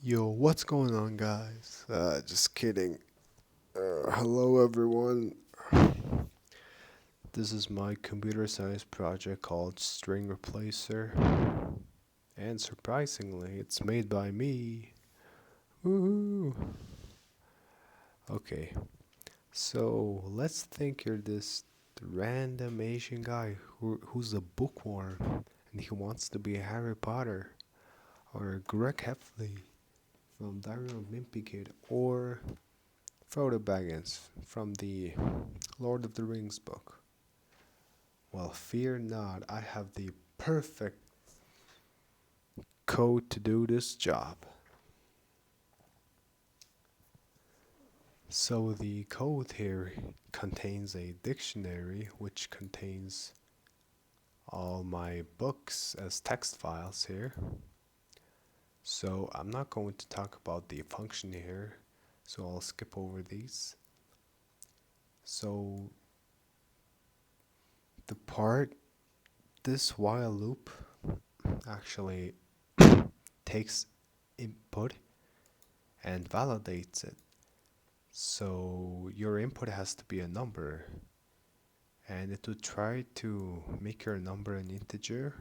Yo, what's going on, guys? Just kidding. Hello, everyone. This is my computer science project called String Replacer, and surprisingly, it's made by me. Woohoo! Okay, so let's think you're this random Asian guy who's a bookworm and he wants to be Harry Potter, or Greg Heffley from Diary of a Wimpy Kid, or Frodo Baggins from the Lord of the Rings book. Well, fear not, I have the perfect code to do this job. So, the code here contains a dictionary which contains all my books as text files here. So, I'm not going to talk about the function here, so I'll skip over these. So, the part, this while loop actually takes input and validates it. So your input has to be a number, and it will try to make your number an integer.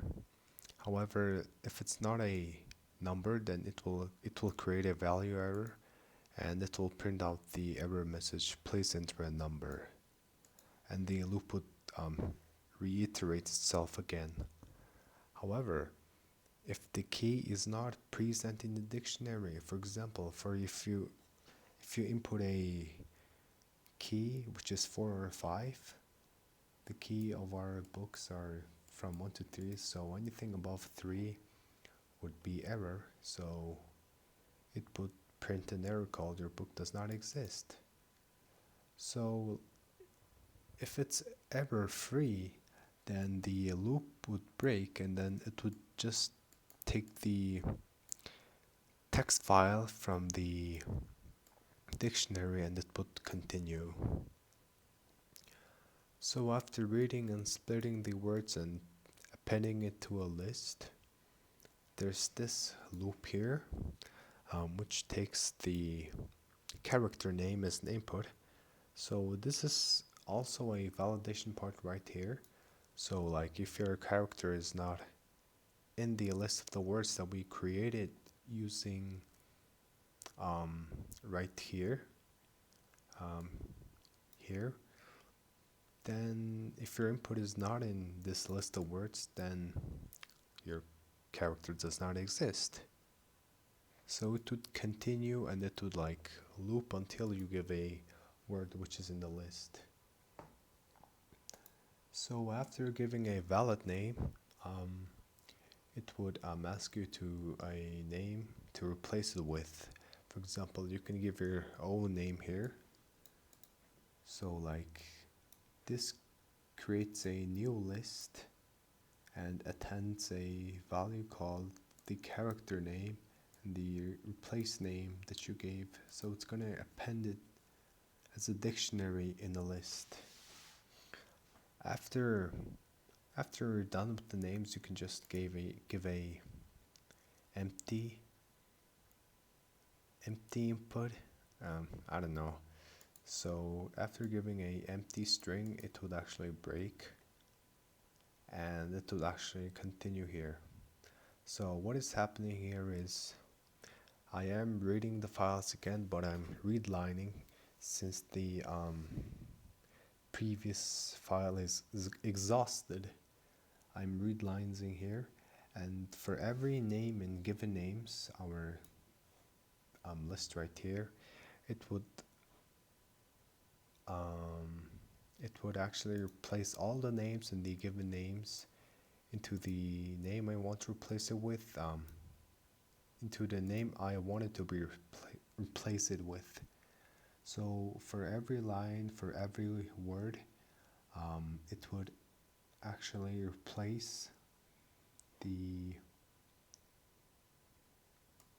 However, if it's not a number, then it will create a value error, and it will print out the error message, please enter a number, and the loop would reiterate itself again. However, if the key is not present in the dictionary, for example, for if you input a key which is 4 or 5, the key of our books are from 1 to 3, so anything above 3 would be error, so it would print an error called your book does not exist. So if it's error free, then the loop would break, and then it would just take the text file from the dictionary and it would continue. So after reading and splitting the words and appending it to a list, there's this loop here, which takes the character name as an input. So this is also a validation part right here. So like if your character is not in the list of the words that we created using right here, um, here, then if your input is not in this list of words, then your character does not exist. So it would continue and it would like loop until you give a word which is in the list. So after giving a valid name, um, it would ask you to a name to replace it with. For example, you can give your own name here. So like this creates a new list and attends a value called the character name and the replace name that you gave. So it's going to append it as a dictionary in a list. After you're done with the names, you can just give a empty input. I don't know. So after giving a empty string, it would actually break, and it would actually continue here. So what is happening here is I am reading the files again, but I'm redlining since the previous file is exhausted. I'm redlining here, and for every name in given names, our list right here, it would um, it would actually replace all the names in the given names into the name I want to replace it with, into the name I wanted to be replace it with. So for every line, for every word, it would actually replace the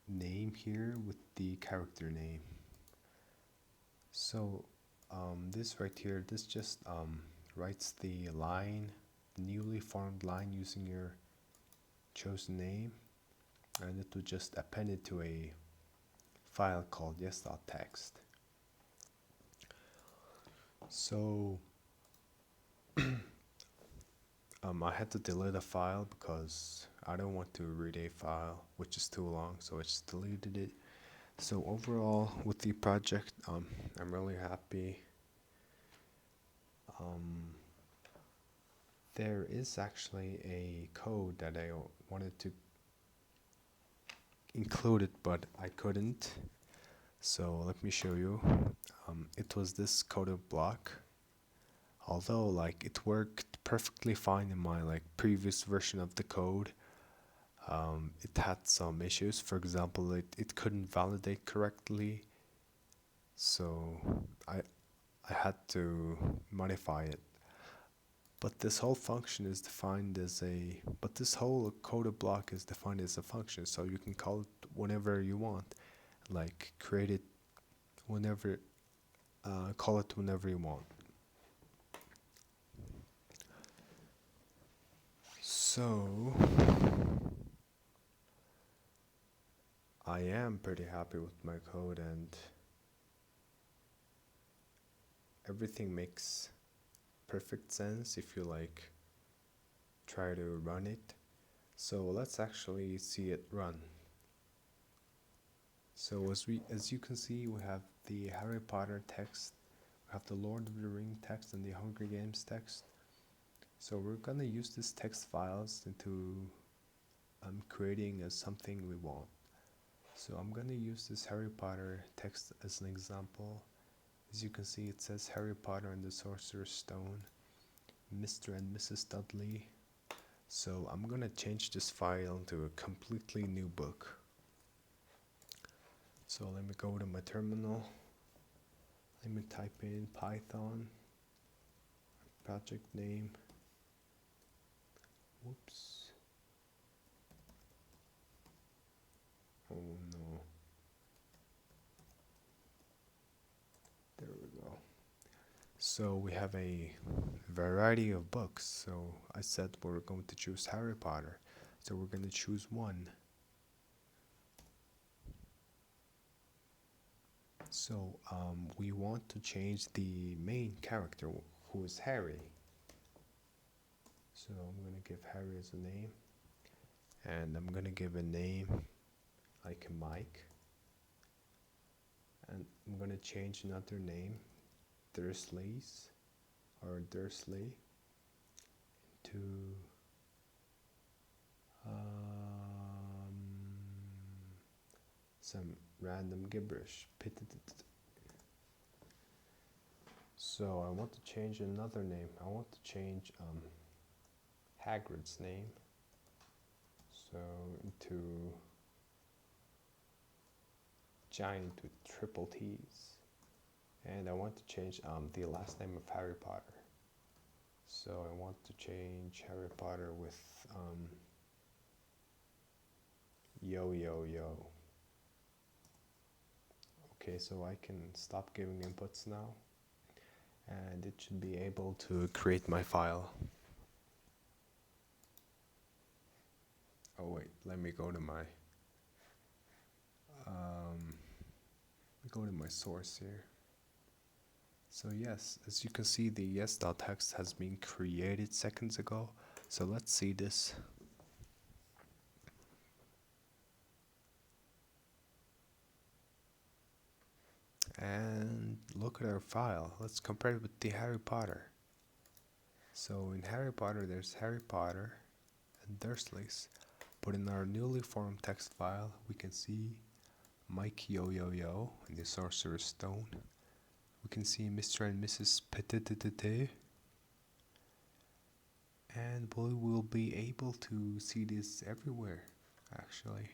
name here with the character name. So this right here, this just writes the line, the newly formed line using your chosen name, and it would just append it to a file called yes.txt. So I had to delete a file because I don't want to read a file which is too long, so I just deleted it. So overall, with the project, I'm really happy. There is actually a code that I wanted to include it, but I couldn't. So let me show you. It was this coded block. Although like it worked perfectly fine in my like previous version of the code, it had some issues. For example, it couldn't validate correctly, so I had to modify it. But this whole function is defined as a, but this whole coded block is defined as a function, so you can call it whenever you want, like create it whenever, call it whenever you want. So I am pretty happy with my code, and everything makes perfect sense if you like try to run it. So let's actually see it run. So as you can see, we have the Harry Potter text, we have the Lord of the Ring text, and the Hunger Games text. So we're gonna use these text files into creating something we want. So I'm gonna use this Harry Potter text as an example. As you can see, it says Harry Potter and the Sorcerer's Stone, Mr. and Mrs. Dudley. So I'm gonna change this file into a completely new book. So let me go to my terminal. Let me type in Python, project name. Whoops. Oh no. There we go. So we have a variety of books. So I said we're going to choose Harry Potter. So we're going to choose one. So we want to change the main character, who is Harry. So I'm going to give Harry as a name. And I'm going to give a name like Mike. And I'm going to change another name, Dursley's or Dursley, to some random gibberish. So I want to change another name. I want to change Hagrid's name, so into Giant with triple T's. And I want to change the last name of Harry Potter. So I want to change Harry Potter with Yo Yo Yo. Okay, so I can stop giving inputs now, and it should be able to create my file. Oh wait, let me go to my source here. So yes, as you can see, the yes.txt has been created seconds ago. So let's see this. And look at our file. Let's compare it with the Harry Potter. So in Harry Potter, there's Harry Potter and Dursley's. But in our newly formed text file, we can see Mike Yo Yo Yo and the Sorcerer's Stone. We can see Mr. and Mrs. Petitete. And we will be able to see this everywhere, actually.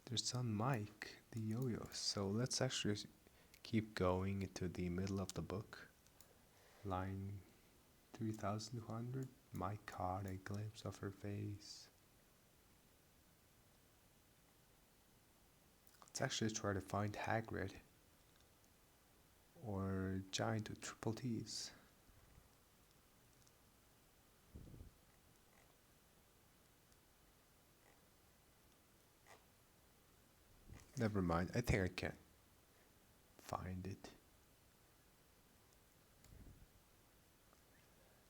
There's some Mike, the yo-yo. So let's actually keep going into the middle of the book. Line 3200. Mike caught a glimpse of her face. Let's actually try to find Hagrid or Giant with triple T's. Never mind. I think I can find it.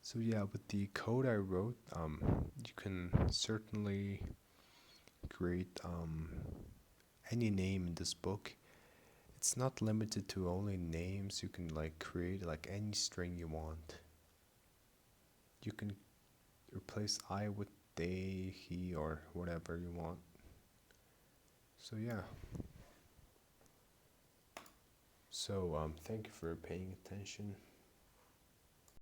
So yeah, with the code I wrote, you can certainly create any name in this book. It's not limited to only names. You can like create like any string you want. You can replace I with they, he, or whatever you want. So yeah. So thank you for paying attention.